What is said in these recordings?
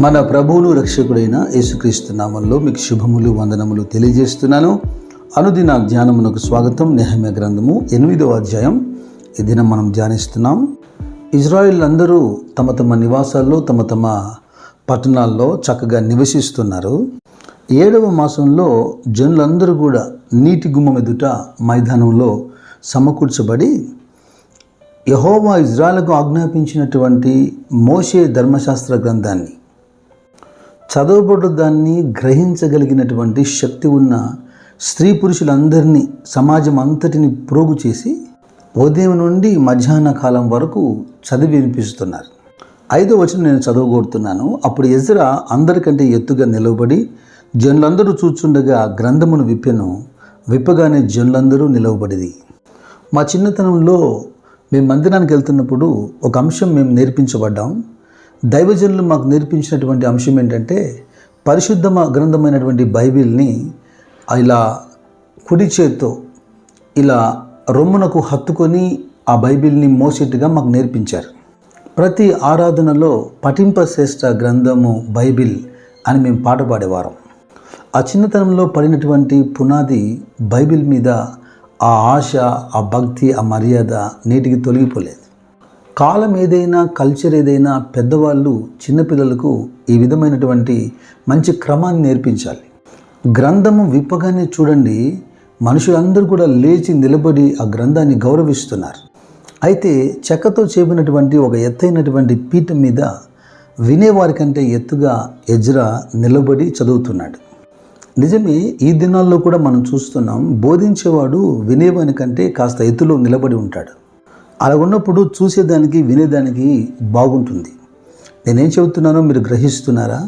మన ప్రభువును రక్షకుడైన యేసుక్రీస్తు నామంలో మీకు శుభములు వందనములు తెలియజేస్తున్నాను. అనుదిన ధ్యానమునకు స్వాగతం. నెహెమ్యా గ్రంథము 8వ అధ్యాయం ఈ దినం మనం ధ్యానిస్తున్నాం. ఇజ్రాయిల్ అందరూ తమ తమ నివాసాల్లో తమ తమ పట్టణాల్లో చక్కగా నివసిస్తున్నారు. 7వ మాసంలో జనులందరూ కూడా నీటి గుమ్మం ఎదుట మైదానంలో సమకూర్చబడి యెహోవా ఇజ్రాయిలుకు ఆజ్ఞాపించినటువంటి మోషే ధర్మశాస్త్ర గ్రంథాన్ని చదవబడు దాన్ని గ్రహించగలిగినటువంటి శక్తి ఉన్న స్త్రీ పురుషులందరినీ సమాజం అంతటిని ప్రోగు చేసి ఉదయం నుండి మధ్యాహ్న కాలం వరకు చదివి వినిపిస్తున్నారు. 5వ వచనం నేను చదవగోరుతున్నాను. అప్పుడు ఎజ్రా అందరికంటే ఎత్తుగా నిలవబడి జనులందరూ చూచుండగా గ్రంథమును విప్పగానే జనులందరూ నిలవబడిది. మా చిన్నతనంలో మేము మందిరానికి వెళ్తున్నప్పుడు ఒక అంశం మేము నేర్పించబడ్డాం. దైవజనులు మాకు నేర్పించినటువంటి అంశం ఏంటంటే, పరిశుద్ధ గ్రంథమైనటువంటి బైబిల్ని ఇలా కుడి చేత్తో ఇలా రొమ్మునకు హత్తుకొని ఆ బైబిల్ని మోసేట్టుగా మాకు నేర్పించారు. ప్రతి ఆరాధనలో పఠింప శ్రేష్ఠ గ్రంథము బైబిల్ అని మేము పాట పాడేవారం. ఆ చిన్నతనంలో పడినటువంటి పునాది బైబిల్ మీద ఆ ఆశ, ఆ భక్తి, ఆ మర్యాద నేటికి తొలగిపోలేదు. కాలం ఏదైనా, కల్చర్ ఏదైనా, పెద్దవాళ్ళు చిన్నపిల్లలకు ఈ విధమైనటువంటి మంచి క్రమాన్ని నేర్పించాలి. గ్రంథము విప్పగానే చూడండి, మనుషులందరూ కూడా లేచి నిలబడి ఆ గ్రంథాన్ని గౌరవిస్తున్నారు. అయితే చెక్కతో చేపినటువంటి ఒక ఎత్తైనటువంటి పీఠం మీద వినేవారి కంటే ఎత్తుగా ఎజ్రా నిలబడి చదువుతున్నాడు. నిజమే, ఈ దినాల్లో కూడా మనం చూస్తున్నాం, బోధించేవాడు వినేవాని కంటే కాస్త ఎత్తులో నిలబడి ఉంటాడు. అలా ఉన్నప్పుడు చూసేదానికి వినేదానికి బాగుంటుంది. నేనేం చెబుతున్నానో మీరు గ్రహిస్తున్నారా?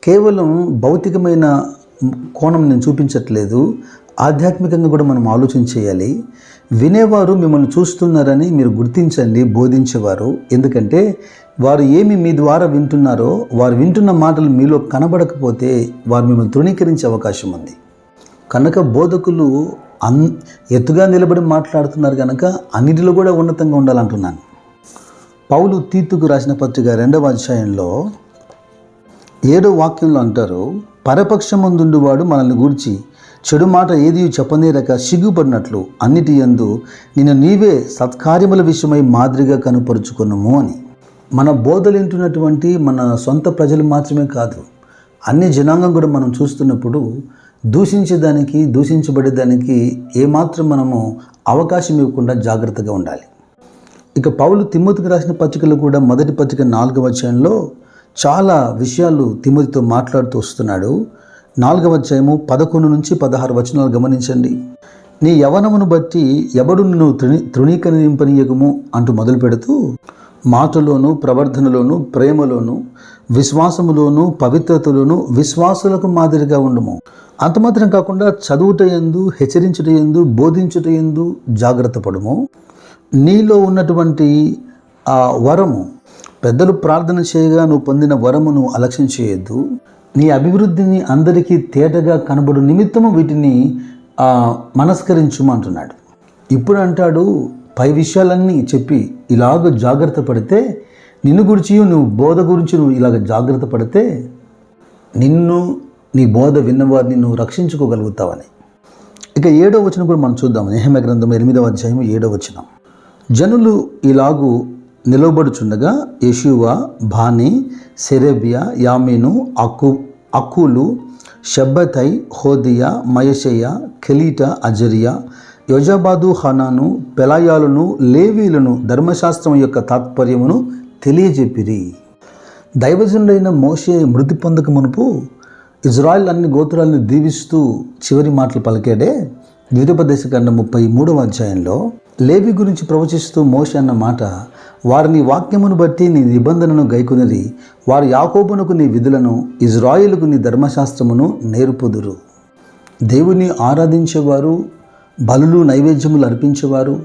కేవలం భౌతికమైన కోణం నేను చూపించట్లేదు, ఆధ్యాత్మికంగా కూడా మనం ఆలోచన చేయాలి. వినేవారు మిమ్మల్ని చూస్తున్నారని మీరు గుర్తించండి, బోధించేవారు. ఎందుకంటే వారు ఏమి మీ ద్వారా వింటున్నారో, వారు వింటున్న మాటలు మీలో కనబడకపోతే వారు మిమ్మల్ని తృణీకరించే అవకాశం ఉంది. కనుక బోధకులు ఎత్తుగా నిలబడి మాట్లాడుతున్నారు కనుక అన్నిటిలో కూడా ఉన్నతంగా ఉండాలంటున్నాను. పౌలు తీతుకు రాసిన పత్రిక 2వ అధ్యాయంలో 7వ వాక్యంలో అంటారు, పరపక్షమందుండువాడు మనల్ని గూర్చి చెడు మాట ఏది చెప్పనేరక సిగ్గుపడినట్లు అన్నిటి యందు నిన్ను నీవే సత్కార్యముల విషయమై మాదిరిగా కనుపరుచుకున్నాము అని. మన బోధలు వింటున్నటువంటి మన సొంత ప్రజలు మాత్రమే కాదు, అన్ని జనాంగం కూడా మనం చూస్తున్నప్పుడు దూషించేదానికి, దూషించబడేదానికి ఏమాత్రం మనము అవకాశం ఇవ్వకుండా జాగ్రత్తగా ఉండాలి. ఇక పౌలు తిమోతికి రాసిన పత్రికలు కూడా మొదటి పత్రిక 4వ అధ్యాయంలో చాలా విషయాలు తిమోతితో మాట్లాడుతూ వస్తున్నాడు. 4వ అధ్యాయము 11 నుంచి 16 వచనాలు గమనించండి. నీ యవనమును బట్టి ఎవడు నిన్ను తృణీకరింపనీయకము అంటూ మొదలు పెడుతూ, మాటలోను, ప్రవర్తనలోను, ప్రేమలోను, విశ్వాసములోను, పవిత్రతలోను విశ్వాసులకు మాదిరిగా ఉండము. అంత మాత్రం కాకుండా చదువుటయందు, హెచ్చరించుటయందు, బోధించుటయందు జాగ్రత్త పడము. నీలో ఉన్నటువంటి ఆ వరము, పెద్దలు ప్రార్థన చేయగా నువ్వు పొందిన వరమును అలక్ష్యం చేయొద్దు. నీ అభివృద్ధిని అందరికీ తేటగా కనబడు నిమిత్తము వీటిని మనస్కరించుమంటున్నాడు. ఇప్పుడు అంటాడు, పై విషయాలన్నీ చెప్పి ఇలాగ జాగ్రత్త పడితే, నిన్ను గురించి, నువ్వు బోధ గురించి నువ్వు ఇలాగ జాగ్రత్త పడితే నిన్ను, నీ బోధ విన్నవారిని నువ్వు రక్షించుకోగలుగుతావని. ఇక 7వ వచనం కూడా మనం చూద్దాం. నెహెమ్యా గ్రంథం 8వ అధ్యాయం 7వ వచనం. జనులు ఇలాగు నిలవబడుచుండగా యెషూవా, బానీ, సెరెబ్యా, యామీను, అక్కూలు, షబ్బతై, హోదియా, మయషయ్య, కెలీటా, అజరియా, యోజాబాదు, హనాను, పెలాయాలను, లేవీలను ధర్మశాస్త్రం యొక్క తాత్పర్యమును తెలియజెప్పిరి. దైవజనుడైన మోషే మృతి పొందక మునుపు ఇజ్రాయిల్ అన్ని గోత్రాలను దీవిస్తూ చివరి మాటలు పలికాడే. ద్వితీయోపదేశకాండం 33వ అధ్యాయంలో లేవి గురించి ప్రవచిస్తూ మోషే అన్న మాట, వారిని వాక్యమును బట్టి నీ నిబంధనను గైకొనిరి, వారు యాకోబునకు నీ విధులను, ఇజ్రాయిలుకు నీ ధర్మశాస్త్రమును నేర్పుదురు. దేవుని ఆరాధించేవారు, బలులు నైవేద్యములు అర్పించేవారు,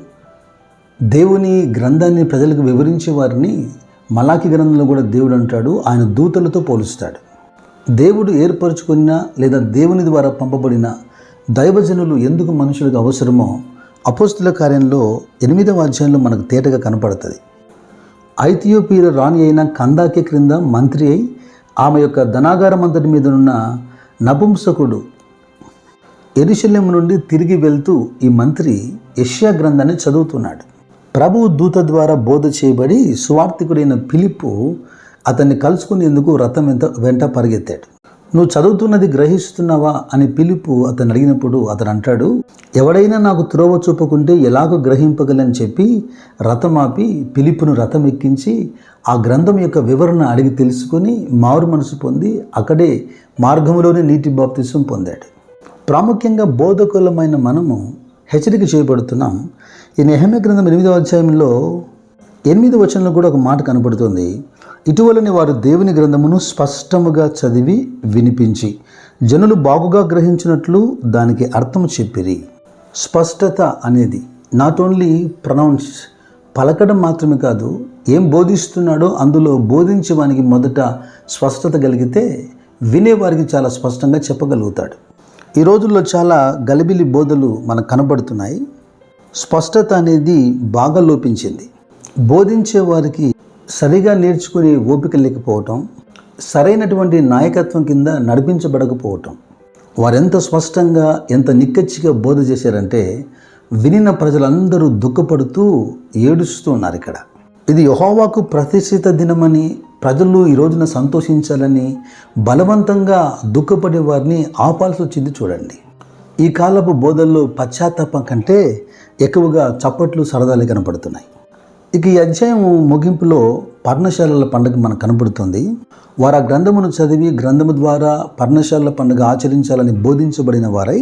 దేవుని గ్రంథాన్ని ప్రజలకు వివరించేవారిని మలాకి గ్రంథంలో కూడా దేవుడు అంటాడు, ఆయన దూతలతో పోలుస్తాడు. దేవుడు ఏర్పరచుకున్న లేదా దేవుని ద్వారా పంపబడిన దైవజనులు ఎందుకు మనుషులకు అవసరమో అపోస్తుల కార్యంలో 8వ అధ్యాయంలో మనకు తేటగా కనపడుతుంది. ఐథియోపియాలో రాణి అయిన కందాకే క్రింద మంత్రి అయి ఆమె యొక్క ధనాగారం అంతటి మీద ఉన్న నపుంసకుడు యెరూషలేము నుండి తిరిగి వెళ్తూ ఈ మంత్రి యెషయా గ్రంథాన్ని చదువుతున్నాడు. ప్రభువు దూత ద్వారా బోధ చేయబడి సువార్తికుడైన ఫిలిప్పు అతన్ని కలుసుకునేందుకు రథం వెంట పరిగెత్తాడు. నువ్వు చదువుతున్నది గ్రహిస్తున్నావా అని ఫిలిప్పు అతను అడిగినప్పుడు అతను అంటాడు, ఎవడైనా నాకు త్రోవ చూపకుంటే ఎలాగో గ్రహింపగలని చెప్పి రథం ఆపి ఫిలిప్పును రథం ఎక్కించి ఆ గ్రంథం యొక్క వివరణ అడిగి తెలుసుకొని మారు మనసు పొంది అక్కడే మార్గంలోనే నీటి బాప్తిసం పొందాడు. ప్రాముఖ్యంగా బోధకులమైన మనము హెచ్చరిక చేయబడుతున్నాం. ఈ నెహెమ్యా గ్రంథం 8వ అధ్యాయంలో 8వ వచనంలో కూడా ఒక మాట కనబడుతుంది. ఇటీవలని వారు దేవుని గ్రంథమును స్పష్టముగా చదివి వినిపించి జనులు బాగుగా గ్రహించినట్లు దానికి అర్థం చెప్పిరి. స్పష్టత అనేది నాట్ ఓన్లీ ప్రొనౌన్స్ పలకడం మాత్రమే కాదు, ఏం బోధిస్తున్నాడో అందులో బోధించేవానికి మొదట స్పష్టత కలిగితే వినేవారికి చాలా స్పష్టంగా చెప్పగలుగుతాడు. ఈ రోజుల్లో చాలా గలిబిలి బోధలు మనకు కనబడుతున్నాయి. స్పష్టత అనేది బాగా లోపించింది. బోధించే వారికి సరిగా నేర్చుకునే ఓపిక లేకపోవటం, సరైనటువంటి నాయకత్వం కింద నడిపించబడకపోవటం. వారెంత స్పష్టంగా ఎంత నిక్కచ్చిగా బోధ చేశారంటే వినిన ప్రజలందరూ దుఃఖపడుతూ ఏడుస్తూ ఉన్నారు. ఇక్కడ ఇది యెహోవాకు ప్రతిష్ఠిత దినమని ప్రజలు ఈ రోజున సంతోషించాలని బలవంతంగా దుఃఖపడే వారిని ఆపాల్సి వచ్చింది. చూడండి, ఈ కాలపు బోధల్లో పశ్చాత్తాపం కంటే ఎక్కువగా చప్పట్లు సరదాలు కనపడుతున్నాయి. ఇక ఈ అధ్యాయం ముగింపులో పర్ణశాలల పండుగ మనకు కనబడుతుంది. వారు ఆ గ్రంథమును చదివి గ్రంథము ద్వారా పర్ణశాలల పండుగ ఆచరించాలని బోధించబడిన వారై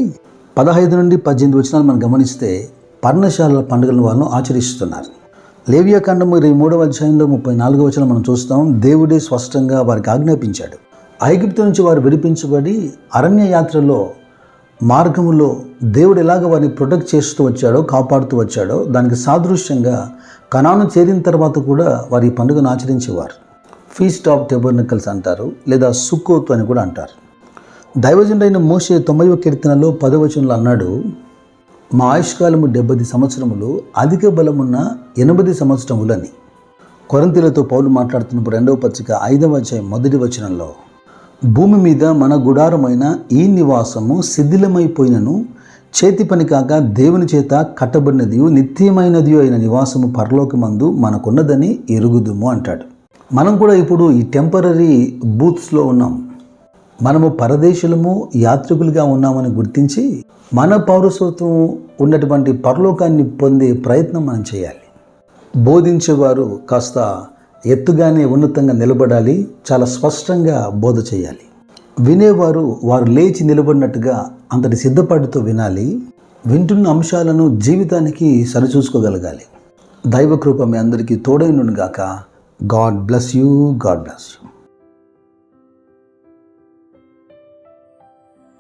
15 నుండి 18 వచనాలు మనం గమనిస్తే పర్ణశాలల పండుగలను వారు ఆచరిస్తున్నారు. లేవియాకాండము 23వ అధ్యాయంలో 34వ వచనం మనం చూస్తాం. దేవుడే స్పష్టంగా వారికి ఆజ్ఞాపించాడు. ఐగుప్తు నుంచి వారు విడిపించబడి అరణ్య యాత్రలో మార్గములో దేవుడు ఎలాగ వారిని ప్రొటెక్ట్ చేస్తూ వచ్చాడో, కాపాడుతూ వచ్చాడో దానికి సాదృశ్యంగా కనాను చేరిన తర్వాత కూడా వారి పండుగను ఆచరించేవారు. ఫీస్ట్ ఆఫ్ టెబర్నకల్స్ అంటారు, లేదా సుక్కోత్ అని కూడా అంటారు. దైవజనుడైన మోషే 90వ కీర్తనలో 10వ వచనంలో అన్నాడు, మా ఆయుష్కాలము 70 సంవత్సరములు, అధిక బలమున్న 80 సంవత్సరములని. కొరింథీయులతో పౌలు మాట్లాడుతున్నప్పుడు 2వ పత్రిక 5వ అధ్యాయం 1వ వచనంలో, భూమి మీద మన గుడారమైన ఈ నివాసము శిథిలమైపోయినను చేతి పని కాక దేవుని చేత కట్టబడినది నిత్యమైనది అయిన నివాసము పరలోకమందు మనకున్నదని ఎరుగుదుము అంటాడు. మనం కూడా ఇప్పుడు ఈ టెంపరరీ బూత్స్లో ఉన్నాం. మనము పరదేశులము, యాత్రికులుగా ఉన్నామని గుర్తించి మన పౌరసత్వం ఉన్నటువంటి పరలోకాన్ని పొందే ప్రయత్నం మనం చేయాలి. బోధించేవారు కాస్త ఎత్తుగానే ఉన్నతంగా నిలబడాలి, చాలా స్పష్టంగా బోధ చేయాలి. వినేవారు వారు లేచి నిలబడినట్టుగా అంతటి సిద్ధపాటుతో వినాలి. వింటున్న అంశాలను జీవితానికి సరిచూసుకోగలగాలి. దైవ కృప మీ అందరికీ తోడైనగాక. God bless you.